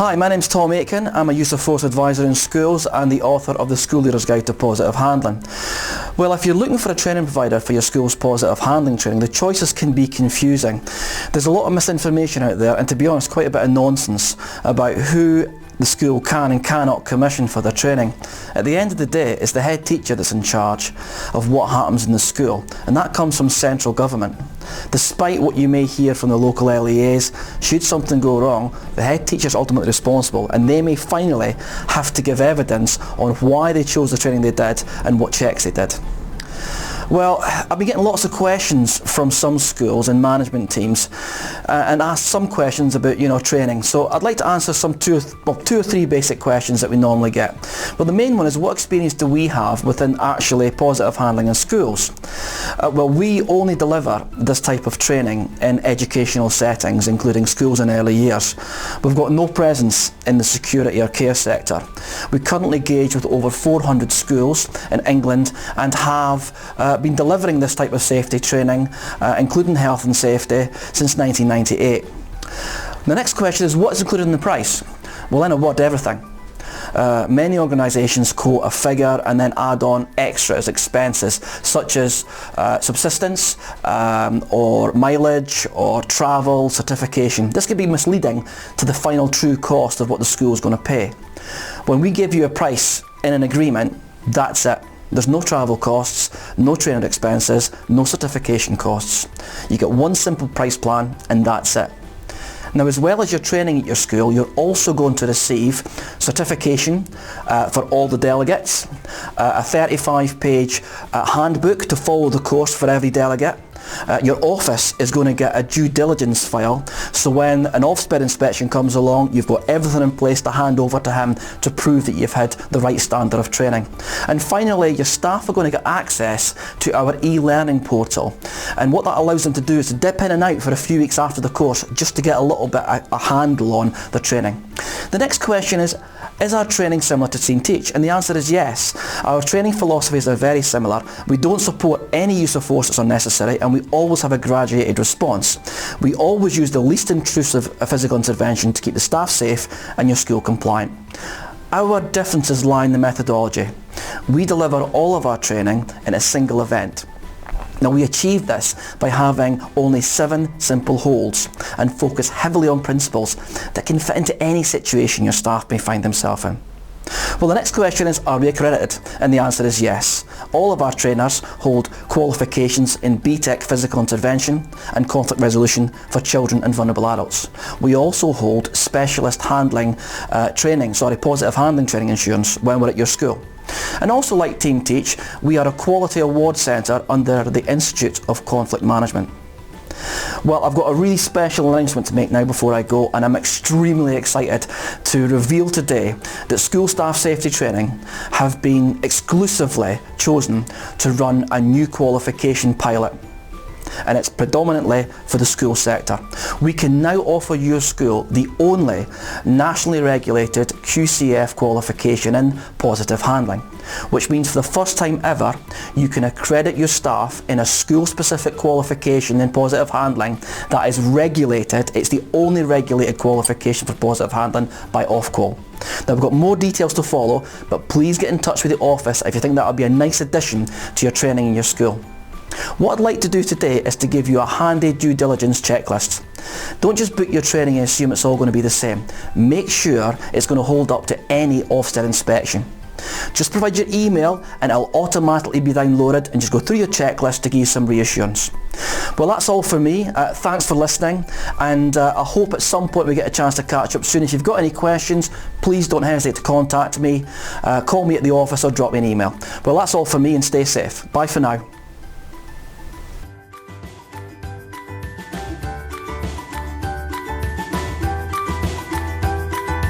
Hi, my name's Tom Aitken. I'm a use of force advisor in schools and the author of the School Leader's Guide to Positive Handling. Well, if you're looking for a training provider for your school's positive handling training, the choices can be confusing. There's a lot of misinformation out there, and to be honest, quite a bit of nonsense about who the school can and cannot commission for their training. At the end of the day, it's the head teacher that's in charge of what happens in the school, and that comes from central government. Despite what you may hear from the local LEAs, should something go wrong, the head teacher is ultimately responsible, and they may finally have to give evidence on why they chose the training they did and what checks they did. Well, I've been getting lots of questions from some schools and management teams and asked some questions about, training. So I'd like to answer two or three basic questions that we normally get. Well, the main one is, what experience do we have within actually positive handling in schools? Well, we only deliver this type of training in educational settings, including schools in early years. We've got no presence in the security or care sector. We currently engage with over 400 schools in England and have been delivering this type of safety training, including health and safety, since 1998. The next question is, what is included in the price? Well, in a word, everything. Many organisations quote a figure and then add on extras, expenses, such as subsistence, or mileage, or travel, certification. This can be misleading to the final true cost of what the school is going to pay. When we give you a price in an agreement, that's it. There's no travel costs, no training expenses, no certification costs. You get one simple price plan and that's it. Now, as well as your training at your school, you're also going to receive certification for all the delegates, a 35-page handbook to follow the course for every delegate. Your office is going to get a due diligence file, so when an Ofsted inspection comes along, you've got everything in place to hand over to him to prove that you've had the right standard of training. And finally, your staff are going to get access to our e-learning portal, and what that allows them to do is to dip in and out for a few weeks after the course just to get a little bit a handle on the training. The next question is our training similar to Team Teach? And the answer is yes. Our training philosophies are very similar. We don't support any use of force that's unnecessary, and we always have a graduated response. We always use the least intrusive physical intervention to keep the staff safe and your school compliant. Our differences lie in the methodology. We deliver all of our training in a single event. Now, we achieve this by having only 7 simple holds and focus heavily on principles that can fit into any situation your staff may find themselves in. Well, the next question is, are we accredited? And the answer is yes. All of our trainers hold qualifications in BTEC physical intervention and conflict resolution for children and vulnerable adults. We also hold specialist positive handling training insurance when we're at your school. And also, like Team Teach, we are a quality award centre under the Institute of Conflict Management. Well, I've got a really special announcement to make now before I go, and I'm extremely excited to reveal today that school staff safety training have been exclusively chosen to run a new qualification pilot, and it's predominantly for the school sector. We can now offer your school the only nationally regulated QCF qualification in positive handling, which means for the first time ever you can accredit your staff in a school-specific qualification in positive handling that is regulated. It's the only regulated qualification for positive handling by Ofqual. Now, we've got more details to follow, but please get in touch with the office if you think that would be a nice addition to your training in your school. What I'd like to do today is to give you a handy due diligence checklist. Don't just book your training and assume it's all going to be the same. Make sure it's going to hold up to any Ofsted inspection. Just provide your email and it'll automatically be downloaded, and just go through your checklist to give you some reassurance. Well, that's all for me. Thanks for listening, and I hope at some point we get a chance to catch up soon. If you've got any questions, please don't hesitate to contact me. Call me at the office or drop me an email. Well, that's all for me, and stay safe. Bye for now.